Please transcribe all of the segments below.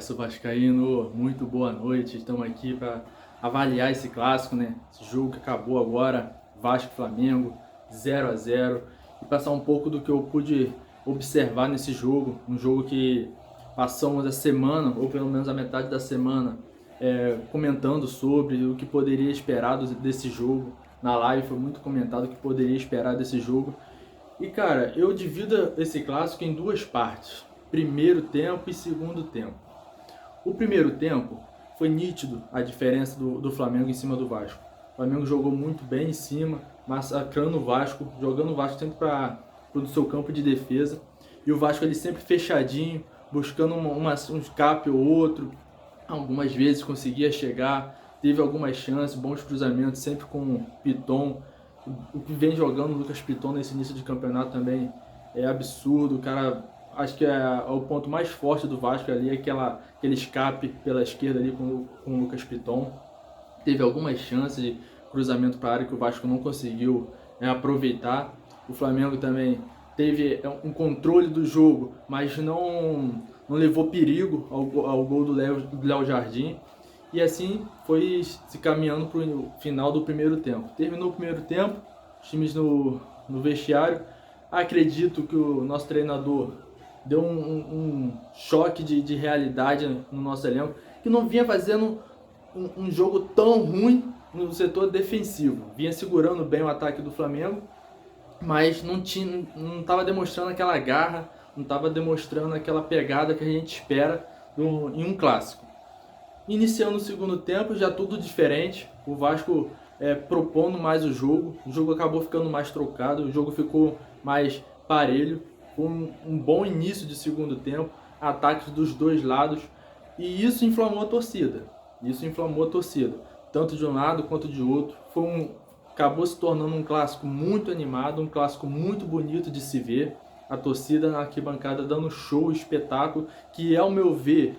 Universo Vascaíno, muito boa noite. Estamos aqui para avaliar esse clássico, né? Esse jogo que acabou agora, Vasco e Flamengo, 0-0, e passar um pouco do que eu pude observar nesse jogo, um jogo que passamos a semana, ou pelo menos a metade da semana, comentando sobre o que poderia esperar desse jogo. Na live foi muito comentado o que poderia esperar desse jogo. E cara, eu divido esse clássico em duas partes. Primeiro tempo e segundo tempo. O primeiro tempo foi nítido a diferença do Flamengo em cima do Vasco. O Flamengo jogou muito bem em cima, massacrando o Vasco, jogando o Vasco sempre para o seu campo de defesa. E o Vasco ele sempre fechadinho, buscando um escape ou outro. Algumas vezes conseguia chegar, teve algumas chances, bons cruzamentos, sempre com o Piton. O que vem jogando o Lucas Piton nesse início de campeonato também é absurdo. O cara, acho que é o ponto mais forte do Vasco ali, aquele escape pela esquerda ali com o Lucas Piton. Teve algumas chances de cruzamento para a área que o Vasco não conseguiu aproveitar. O Flamengo também teve um controle do jogo, mas não levou perigo ao gol do Léo Jardim. E assim foi se caminhando para o final do primeiro tempo. Terminou o primeiro tempo, os times no vestiário. Acredito que o nosso treinador deu um choque de realidade no nosso elenco, que não vinha fazendo um jogo tão ruim no setor defensivo. Vinha segurando bem o ataque do Flamengo, mas não estava demonstrando aquela garra, não estava demonstrando aquela pegada que a gente espera em um clássico. Iniciando o segundo tempo, já tudo diferente, o Vasco propondo mais o jogo acabou ficando mais trocado, o jogo ficou mais parelho, com um bom início de segundo tempo, ataques dos dois lados, e isso inflamou a torcida, tanto de um lado quanto de outro. Acabou se tornando um clássico muito animado, um clássico muito bonito de se ver, a torcida na arquibancada dando show, espetáculo, que ao meu ver,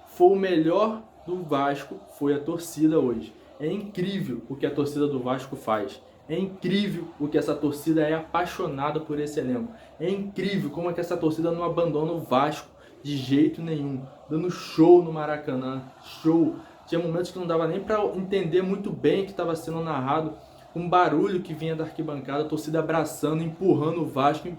foi o melhor do Vasco, foi a torcida hoje. É incrível o que a torcida do Vasco faz. É incrível o que essa torcida é apaixonada por esse elenco. É incrível como é que essa torcida não abandona o Vasco de jeito nenhum. Dando show no Maracanã, show. Tinha momentos que não dava nem para entender muito bem o que estava sendo narrado. Um barulho que vinha da arquibancada, a torcida abraçando, empurrando o Vasco.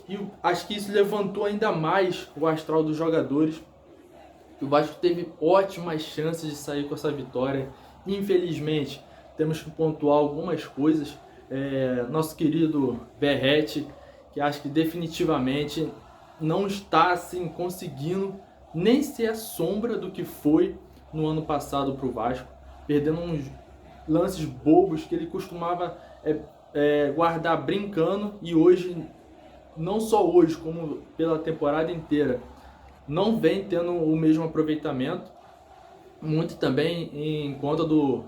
E acho que isso levantou ainda mais o astral dos jogadores. O Vasco teve ótimas chances de sair com essa vitória. Infelizmente, temos que pontuar algumas coisas. Nosso querido Verratti, que acho que definitivamente não está assim, conseguindo nem ser a sombra do que foi no ano passado para o Vasco, perdendo uns lances bobos que ele costumava guardar brincando, e hoje, não só hoje, como pela temporada inteira, não vem tendo o mesmo aproveitamento. Muito também em conta do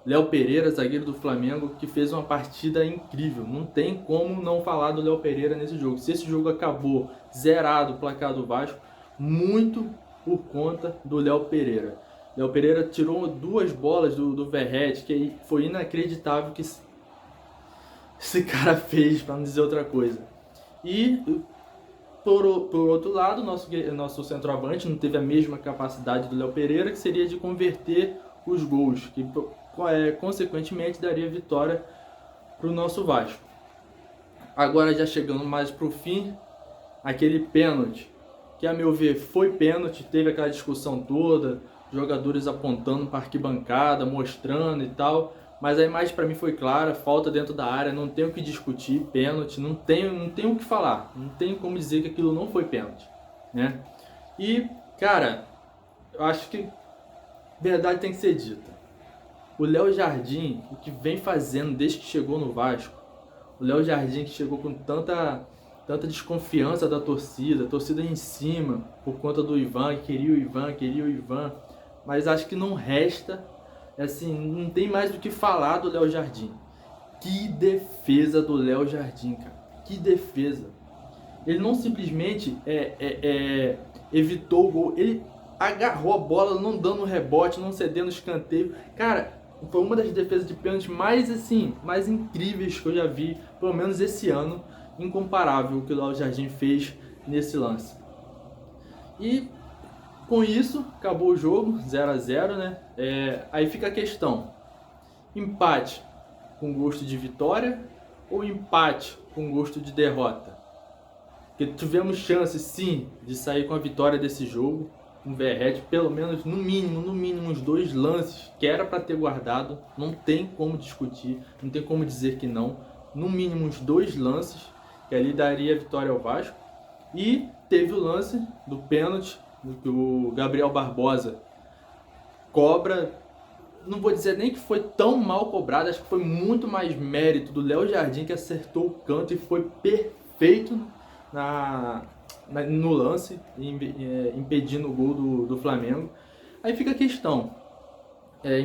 Léo Pereira, zagueiro do Flamengo, que fez uma partida incrível. Não tem como não falar do Léo Pereira nesse jogo. Se esse jogo acabou zerado o placar do Vasco, muito por conta do Léo Pereira. Léo Pereira tirou duas bolas do Verratti, que foi inacreditável que esse cara fez, para não dizer outra coisa. E por outro lado, nosso centroavante não teve a mesma capacidade do Léo Pereira, que seria de converter os gols, que consequentemente daria vitória para o nosso Vasco. Agora, já chegando mais para o fim, aquele pênalti, que a meu ver foi pênalti, teve aquela discussão toda, jogadores apontando para a arquibancada, mostrando e tal, mas a imagem para mim foi clara, falta dentro da área, não tem o que discutir, pênalti, não tem o que falar, não tem como dizer que aquilo não foi pênalti, né? E, cara, eu acho que verdade tem que ser dita. O Léo Jardim, o que vem fazendo desde que chegou no Vasco, o Léo Jardim que chegou com tanta desconfiança da torcida, a torcida em cima, por conta do Ivan, queria o Ivan, mas acho que não resta, assim, não tem mais do que falar do Léo Jardim. Que defesa do Léo Jardim, cara. Que defesa. Ele não simplesmente evitou o gol, ele agarrou a bola, não dando rebote, não cedendo escanteio. Cara, foi uma das defesas de pênalti mais incríveis que eu já vi, pelo menos esse ano, incomparável o que o Léo Jardim fez nesse lance. E Com isso, acabou o jogo, 0 a 0, né? Aí fica a questão, empate com gosto de vitória ou empate com gosto de derrota? Porque tivemos chance sim de sair com a vitória desse jogo, um Verratti, pelo menos no mínimo uns 2 lances que era para ter guardado, não tem como discutir, não tem como dizer que não, no mínimo uns 2 lances que ali daria a vitória ao Vasco. E teve o lance do pênalti que o Gabriel Barbosa cobra, não vou dizer nem que foi tão mal cobrado, acho que foi muito mais mérito do Léo Jardim, que acertou o canto e foi perfeito no lance, impedindo o gol do Flamengo. Aí fica a questão,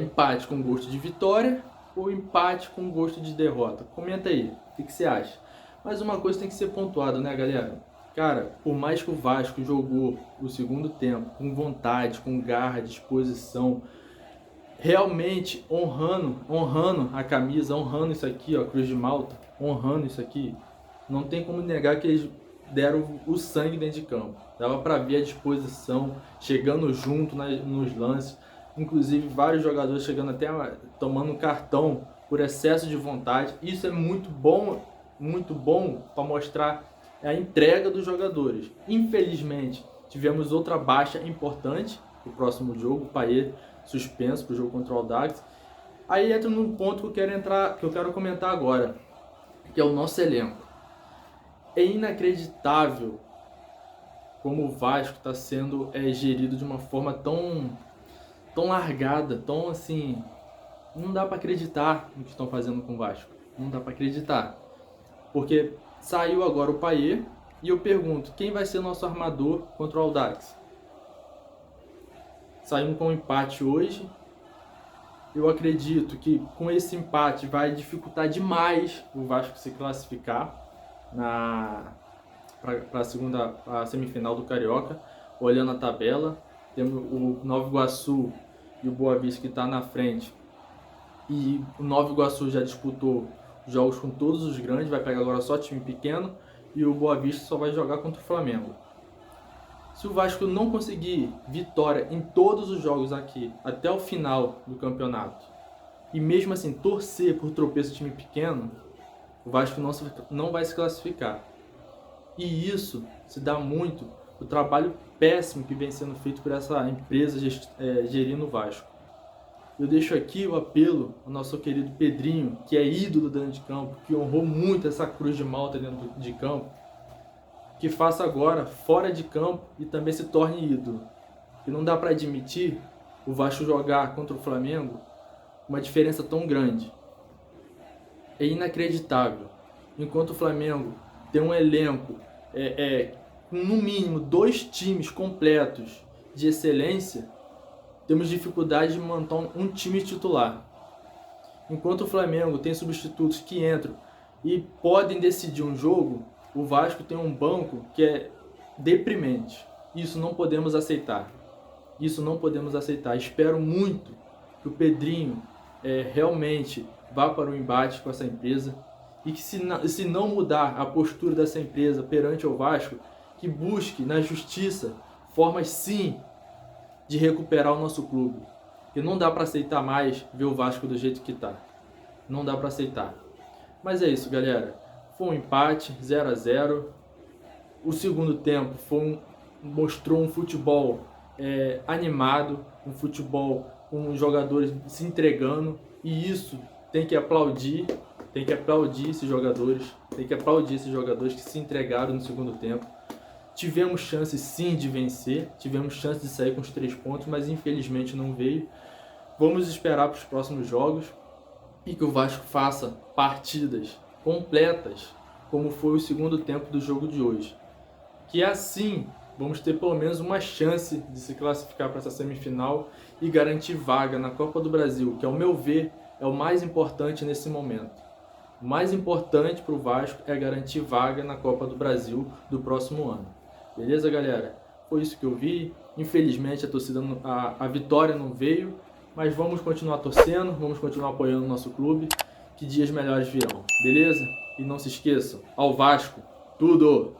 empate com gosto de vitória ou empate com gosto de derrota? Comenta aí, o que você acha? Mas uma coisa tem que ser pontuada, né, galera? Cara, por mais que o Vasco jogou o segundo tempo com vontade, com garra, disposição, realmente honrando a camisa, honrando isso aqui, ó, Cruz de Malta, honrando isso aqui, não tem como negar que eles deram o sangue dentro de campo. Dava para ver a disposição, chegando junto nos lances, inclusive vários jogadores chegando até tomando cartão por excesso de vontade. Isso é muito bom para mostrar a entrega dos jogadores. Infelizmente, tivemos outra baixa importante no próximo jogo, o Payet suspenso para o jogo contra o Audax. Aí entra num ponto que eu quero comentar agora, que é o nosso elenco. É inacreditável como o Vasco está sendo gerido de uma forma tão largada, tão assim, não dá para acreditar no que estão fazendo com o Vasco. Não dá para acreditar. Porque saiu agora o Payet e eu pergunto, quem vai ser nosso armador contra o Audax? Saímos com um empate hoje. Eu acredito que com esse empate vai dificultar demais o Vasco se classificar para a semifinal do Carioca. Olhando a tabela, temos o Nova Iguaçu e o Boa Vista que está na frente. E o Nova Iguaçu já disputou jogos com todos os grandes, vai pegar agora só time pequeno, e o Boa Vista só vai jogar contra o Flamengo. Se o Vasco não conseguir vitória em todos os jogos aqui, até o final do campeonato, e mesmo assim torcer por tropeço de time pequeno, o Vasco não vai se classificar. E isso se dá muito do trabalho péssimo que vem sendo feito por essa empresa gerindo o Vasco. Eu deixo aqui o apelo ao nosso querido Pedrinho, que é ídolo dentro de campo, que honrou muito essa Cruz de Malta dentro de campo, que faça agora fora de campo e também se torne ídolo. E não dá para admitir o Vasco jogar contra o Flamengo uma diferença tão grande. É inacreditável. Enquanto o Flamengo tem um elenco com no mínimo 2 times completos de excelência, temos dificuldade de montar um time titular. Enquanto o Flamengo tem substitutos que entram e podem decidir um jogo, o Vasco tem um banco que é deprimente. Isso não podemos aceitar. Isso não podemos aceitar. Espero muito que o Pedrinho realmente vá para o embate com essa empresa e que se não mudar a postura dessa empresa perante o Vasco, que busque na justiça formas sim de recuperar o nosso clube. Porque não dá para aceitar mais ver o Vasco do jeito que está. Não dá para aceitar. Mas é isso, galera. Foi um empate, 0 a 0. O segundo tempo mostrou um futebol animado, um futebol com os jogadores se entregando. E isso tem que aplaudir esses jogadores. Tem que aplaudir esses jogadores que se entregaram no segundo tempo. Tivemos chance sim de vencer, tivemos chance de sair com os 3 pontos, mas infelizmente não veio. Vamos esperar para os próximos jogos e que o Vasco faça partidas completas, como foi o segundo tempo do jogo de hoje. Que assim vamos ter pelo menos uma chance de se classificar para essa semifinal e garantir vaga na Copa do Brasil, que ao meu ver é o mais importante nesse momento. O mais importante para o Vasco é garantir vaga na Copa do Brasil do próximo ano. Beleza, galera? Foi isso que eu vi. Infelizmente a vitória não veio, mas vamos continuar torcendo, vamos continuar apoiando o nosso clube, que dias melhores virão. Beleza? E não se esqueçam, ao Vasco, tudo!